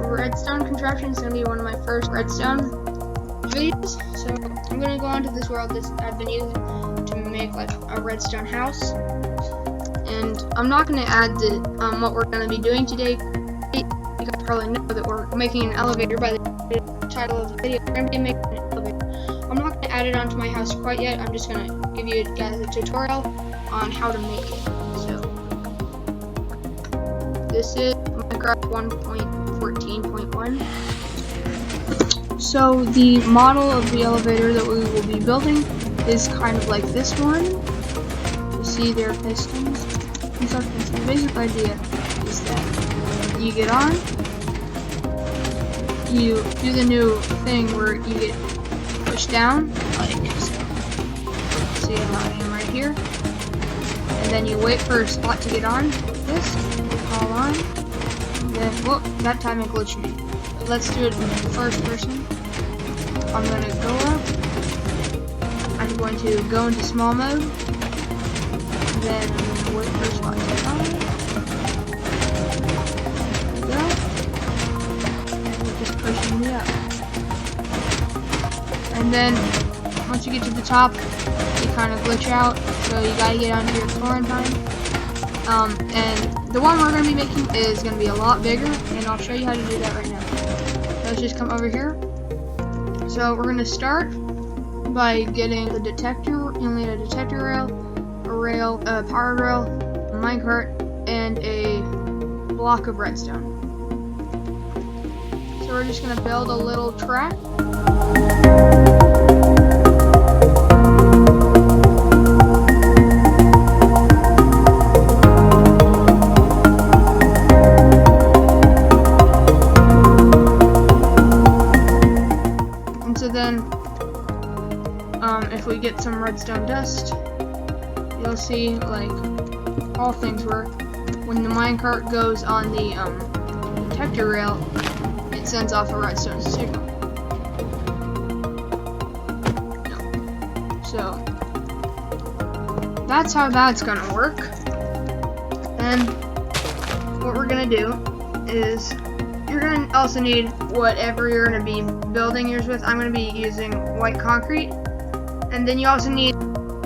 redstone contraption is going to be one of my first redstone videos. So I'm going to go onto this world that I've been using to make like a redstone house. And I'm not going to add the what we're going to be doing today. You guys probably know that we're making an elevator by the title of the video. We're going to be making an elevator. I'm not going to add it onto my house quite yet. I'm just going to give you guys a tutorial on how to make it. So this is Minecraft 1.14.1. So the model of the elevator that we will be building is kind of like this one. You see there are pistons. These are pistons. The basic idea is that you get on, you do the new thing where you get pushed down, like so. See how I am right here. And then you wait for a spot to get on, like this, fall on, and then, whoop, that time it glitched me. Let's do it in first person. I'm going to go up, I'm going to go into small mode, and then I'm going to wait for a spot to get on. There we go. And it's just pushing me up. And then, once you get to the top, you kind of glitch out, so you gotta get onto your quarantine. And the one we're gonna be making is gonna be a lot bigger, and I'll show you how to do that right now. Let's just come over here. So we're gonna start by getting the detector. You'll need a detector rail, a power rail, a minecart, and a block of redstone. So we're just gonna build a little track. If we get some redstone dust, you'll see like all things work. When the minecart goes on the detector rail, it sends off a redstone signal. So that's how that's gonna work. And what we're gonna do is you're gonna also need whatever you're gonna be building yours with. I'm gonna be using white concrete. And then you also need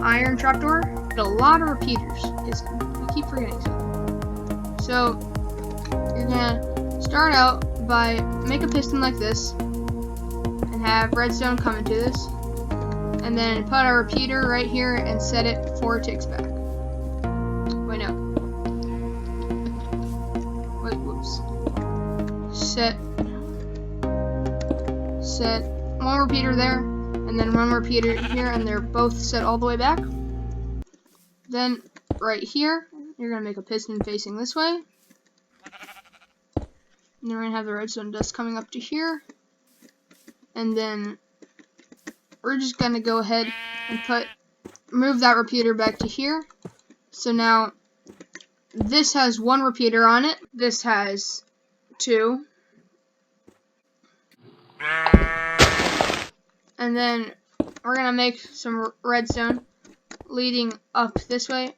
iron trapdoor and a lot of repeaters. We keep forgetting stuff. So you're gonna start out by make a piston like this and have redstone come into this, and then put a repeater right here and set it 4 ticks back. Wait, no. Wait, whoops. Set one repeater there, and then one repeater here, and they're both set all the way back. Then right here, you're gonna make a piston facing this way. And then we're gonna have the redstone dust coming up to here. And then we're just gonna go ahead and move that repeater back to here. So now this has 1 repeater on it. This has 2. And then we're gonna make some redstone leading up this way.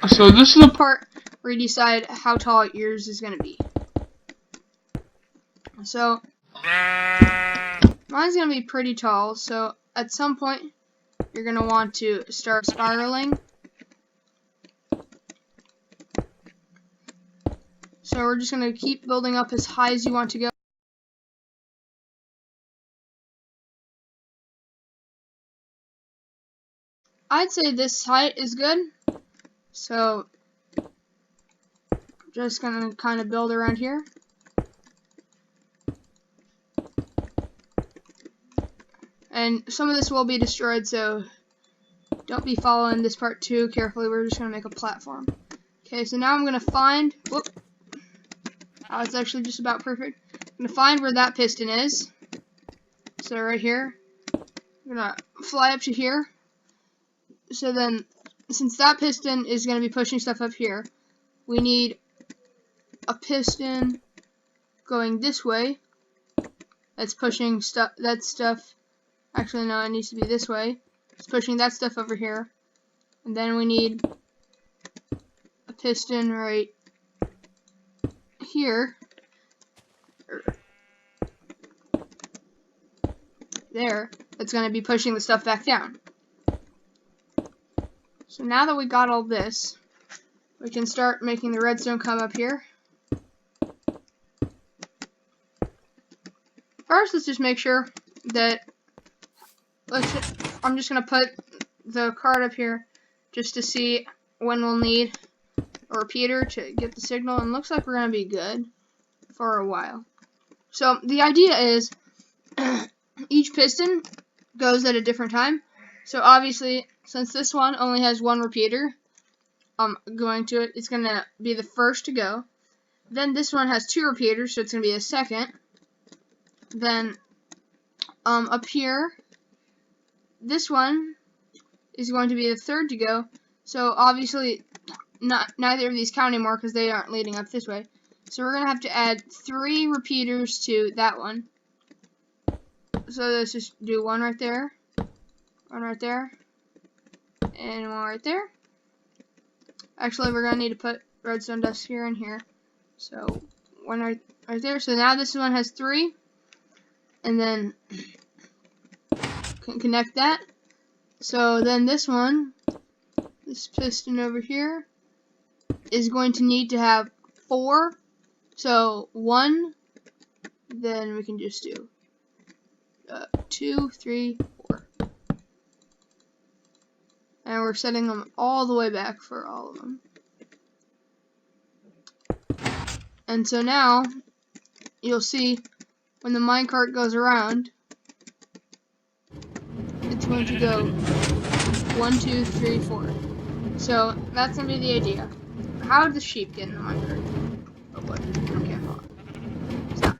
So this is the part where you decide how tall yours is gonna be. So mine's gonna be pretty tall, so at some point you're gonna want to start spiraling. So we're just gonna keep building up as high as you want to go. I'd say this height is good, so just gonna kind of build around here. And some of this will be destroyed, so don't be following this part too carefully. We're just gonna make a platform. Okay, so now I'm gonna find, whoop, oh, it's actually just about perfect. I'm gonna find where that piston is. So right here, I'm gonna fly up to here. So then, since that piston is going to be pushing stuff up here, we need a piston going this way. That's pushing that stuff. Actually, no, it needs to be this way. It's pushing that stuff over here. And then we need a piston right here. there that's going to be pushing the stuff back down. So now that we got all this, we can start making the redstone come up here. First, let's just make sure that, I'm just going to put the card up here just to see when we'll need a repeater to get the signal, and looks like we're going to be good for a while. So the idea is each piston goes at a different time. So obviously, since this one only has one repeater going to it, it's going to be the first to go. Then this one has two repeaters, so it's going to be the second. Then up here, this one is going to be the third to go. So obviously, neither of these count anymore because they aren't leading up this way. So we're going to have to add 3 repeaters to that one. So let's just do one right there, and one right there. Actually, we're going to need to put redstone dust here and here. So one right there. So now this one has 3. And then can connect that. So then this one, this piston over here, is going to need to have 4. So 1, then we can just do 2, 3, 4. And we're setting them all the way back for all of them. And so now, you'll see when the minecart goes around, it's going to go 1, 2, 3, 4. So that's going to be the idea. How did the sheep get in the minecart? Oh boy. Okay, hold on. Stop.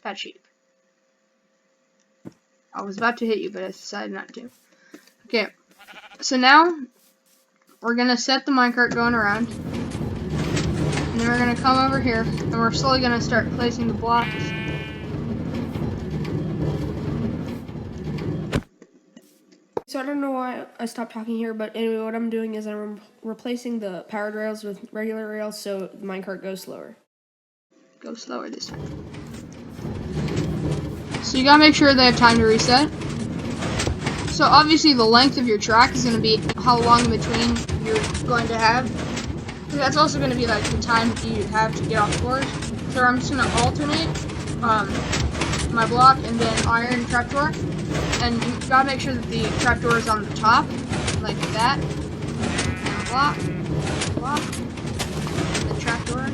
That sheep. I was about to hit you, but I decided not to. Okay. So now, we're going to set the minecart going around. And then we're going to come over here, and we're slowly going to start placing the blocks. So I don't know why I stopped talking here, but anyway, what I'm doing is I'm replacing the powered rails with regular rails so the minecart goes slower. Go slower this time. So you gotta make sure they have time to reset. So obviously the length of your track is gonna be how long in between you're going to have. So that's also gonna be like the time that you have to get off course. So I'm just gonna alternate my block and then iron trapdoor. And you gotta make sure that the trapdoor is on the top, like that. And block, the trapdoor.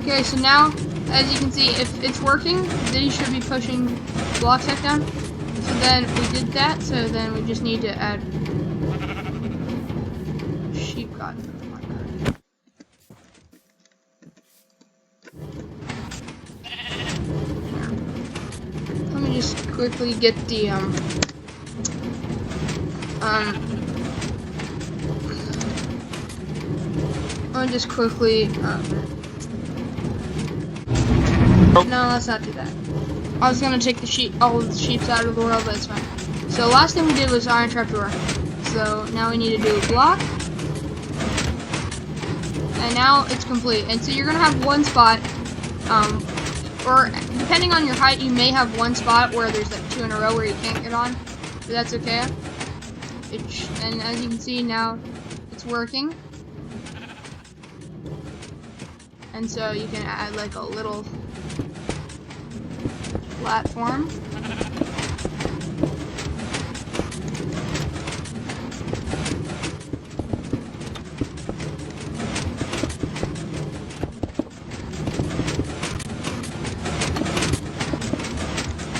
Okay, so now, as you can see, if it's working, then you should be pushing block set down. So then we did that, so then we just need to add sheep cotton to the minecart. Let me just quickly get the let me just quickly no, let's not do that. I was gonna take the all of the sheeps out of the world, but it's fine. So last thing we did was iron trapdoor. So now we need to do a block. And now it's complete. And so you're gonna have one spot, or depending on your height, you may have one spot where there's like 2 in a row where you can't get on. But that's okay. And as you can see now, it's working. And so you can add like a little platform.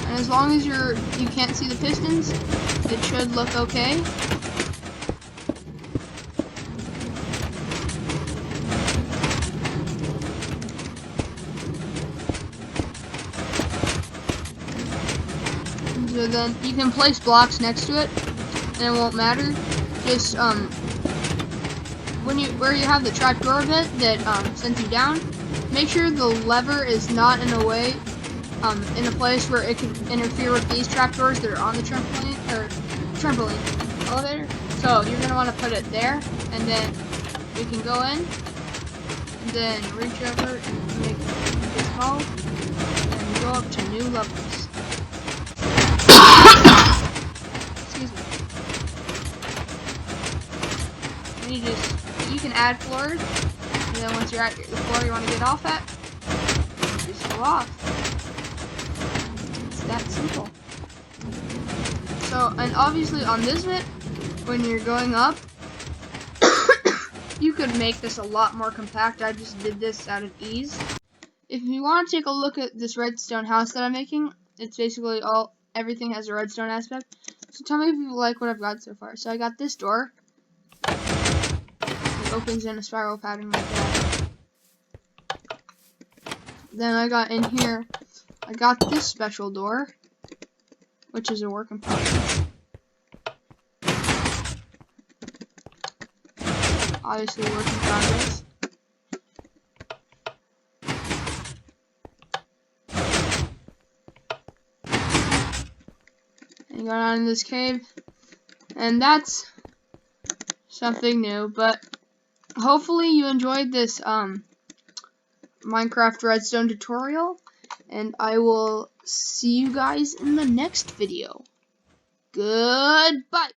And as long as you can't see the pistons, it should look okay. So then you can place blocks next to it, and it won't matter. Just where you have the trapdoor bit that sends you down, make sure the lever is not in a way in a place where it can interfere with these trapdoors that are on the trampoline elevator. So you're gonna want to put it there, and then we can go in, and then reach over and make it small, and go up to new levels. Excuse me. And you can add floors, and then once you're at the floor you want to get off at, just go off. It's that simple. So, and obviously on this bit, when you're going up, you could make this a lot more compact. I just did this out of ease. If you want to take a look at this redstone house that I'm making, it's basically everything has a redstone aspect. So tell me if you like what I've got so far. So I got this door. It opens in a spiral pattern like that. Then I got in here, I got this special door, which is a work in progress. Obviously work in progress. And you go down in this cave, and that's something new, but hopefully you enjoyed this Minecraft redstone tutorial, and I will see you guys in the next video. Goodbye!